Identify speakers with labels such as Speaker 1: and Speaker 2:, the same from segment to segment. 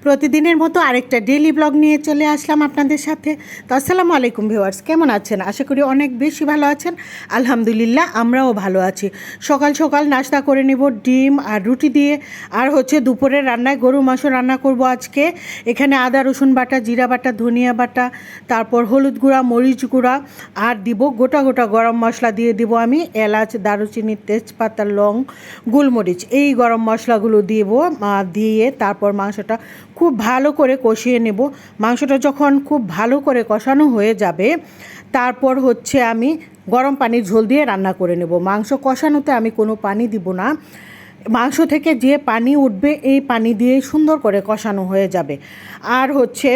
Speaker 1: প্রতিদিনের মতো আরেকটা ডেইলি ব্লগ নিয়ে চলে আসলাম আপনাদের সাথে। তো আসসালামু আলাইকুম ভিউয়ার্স, কেমন আছেন? আশা করি অনেক বেশি ভালো আছেন। আলহামদুলিল্লাহ আমরাও ভালো আছি। সকাল সকাল নাস্তা করে নেব ডিম আর রুটি দিয়ে। আর হচ্ছে দুপুরের রান্নায় গরু মাংস রান্না করব আজকে। এখানে আদা রসুন বাটা, জিরা বাটা, ধনিয়া বাটা, তারপর হলুদ গুঁড়া, মরিচ গুঁড়া আর দিব গোটা গোটা গরম মশলা দিয়ে দিব আমি। এলাচ, দারুচিনি, তেজপাতা, লং, গোলমরিচ, এই গরম মশলাগুলো দিয়ে তারপর মাংসটা খুব ভালো করে কষিয়ে নেব। মাংসটা যখন খুব ভালো করে কষানো হয়ে যাবে তারপর হচ্ছে আমি গরম পানির ঝোল দিয়ে রান্না করে নেব। মাংস কষানোতে আমি কোনো পানি দিব না। মাংস থেকে যে পানি উঠবে এই পানি দিয়ে সুন্দর করে কষানো হয়ে যাবে। আর হচ্ছে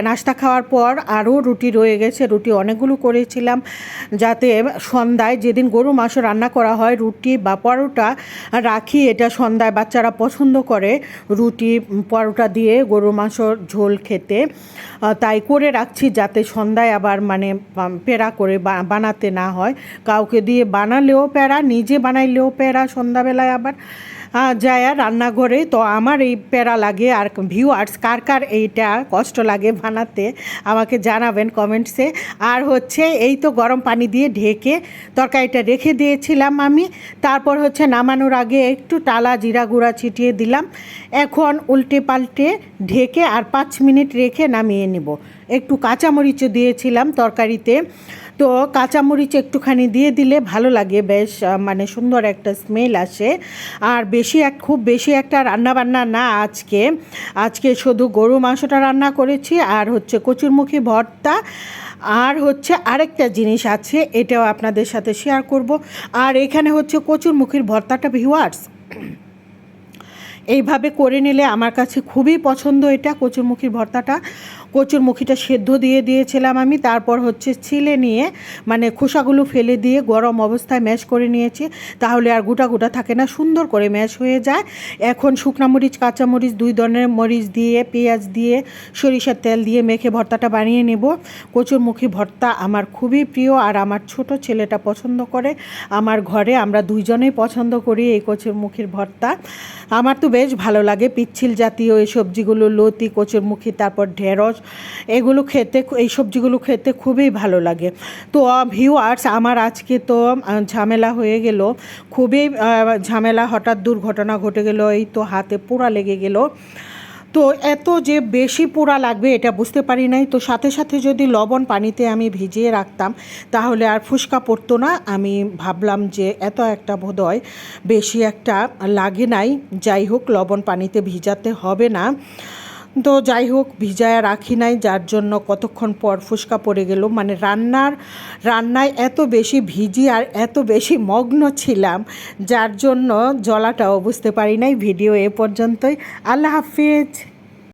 Speaker 1: নাস্তা খাওয়ার পর আরও রুটি রয়ে গেছে। রুটি অনেকগুলো করেছিলাম যাতে সন্ধ্যায়, যেদিন গরু মাংস রান্না করা হয়, রুটি বা পরোটা রাখি। এটা সন্ধ্যায় বাচ্চারা পছন্দ করে রুটি পরোটা দিয়ে গরু মাংস ঝোল খেতে। তাই করে রাখছি যাতে সন্ধ্যায় আবার পেড়া করে বানাতে না হয়। কাউকে দিয়ে বানালেও প্যারা, নিজে বানাইলেও প্যারা সন্ধ্যাবেলায় আবার যায় রান্নাঘরে। তো আমার এই প্যারা লাগে। আর ভিউয়ার্স কার কার এইটা কষ্ট লাগে বানাতে আমাকে জানাবেন কমেন্টসে। আর হচ্ছে এই তো গরম পানি দিয়ে ঢেকে তরকারিটা রেখে দিয়েছিলাম আমি। তারপর হচ্ছে নামানোর আগে একটু টালা জিরা গুঁড়া ছিটিয়ে দিলাম। এখন উল্টে পাল্টে ঢেকে আর 5 মিনিট রেখে নামিয়ে নেব। একটু কাঁচামরিচও দিয়েছিলাম তরকারিতে। তো কাঁচামরিচ একটুখানি দিয়ে দিলে ভালো লাগে, বেশ সুন্দর একটা স্মেল আসে। আর খুব বেশি একটা রান্নাবান্না না আজকে শুধু গরু মাংসটা রান্না করেছি আর হচ্ছে কচুরমুখী ভর্তা। আর হচ্ছে আরেকটা জিনিস আছে, এটাও আপনাদের সাথে শেয়ার করব। আর এখানে হচ্ছে কচুরমুখীর ভর্তাটা ভিউয়ার্স এইভাবে করে নিলে আমার কাছে খুবই পছন্দ। এটা কচুরমুখীর ভর্তাটা, কচুরমুখীটা সেদ্ধ দিয়ে দিয়েছিলাম আমি। তারপর হচ্ছে ছিলে নিয়ে খোসাগুলো ফেলে দিয়ে গরম অবস্থায় ম্যাশ করে নিয়েছি, তাহলে আর গোটা গোটা থাকে না, সুন্দর করে ম্যাশ হয়ে যায়। এখন শুকনা মরিচ, কাঁচামরিচ, 2 ধরনের মরিচ দিয়ে, পেঁয়াজ দিয়ে, সরিষার তেল দিয়ে মেখে ভর্তাটা বানিয়ে নেব। কচুরমুখী ভর্তা আমার খুবই প্রিয় আর আমার ছোট ছেলেটা পছন্দ করে। আমার ঘরে আমরা 2 জনেই পছন্দ করি এই কচুরমুখীর ভর্তা। আমার তো বেশ ভালো লাগে। পিচ্ছিল জাতীয় এই সবজিগুলো, লতি, কচুরমুখী, তারপর ঢেঁড়স, এই সবজিগুলো খেতে খুবই ভালো লাগে। তো ভিউয়ার্স আমার আজকে তো ঝামেলা হয়ে গেল, খুবই ঝামেলা। হঠাৎ দুর্ঘটনা ঘটে গেল, এই তো হাতে পোড়া লেগে গেল। তো এত যে বেশি পোড়া লাগবে এটা বুঝতে পারি নাই। তো সাথে সাথে যদি লবণ পানিতে আমি ভিজিয়ে রাখতাম তাহলে আর ফুসকা পড়তো না। আমি ভাবলাম যে এত একটা বোধহয় বেশি একটা লাগে নাই, যাই হোক লবণ পানিতে ভিজাতে হবে না। তো যাই হোক ভিজায়া রাখি নাই, যার জন্য কতক্ষণ পর ফুসকা পড়ে গেল। রান্নায় এত বেশি ভিজি আর এত বেশি মগ্ন ছিলাম যার জন্য জলাটাও বুঝতে পারি নাই। ভিডিও এ পর্যন্তই। আল্লাহ হাফিজ।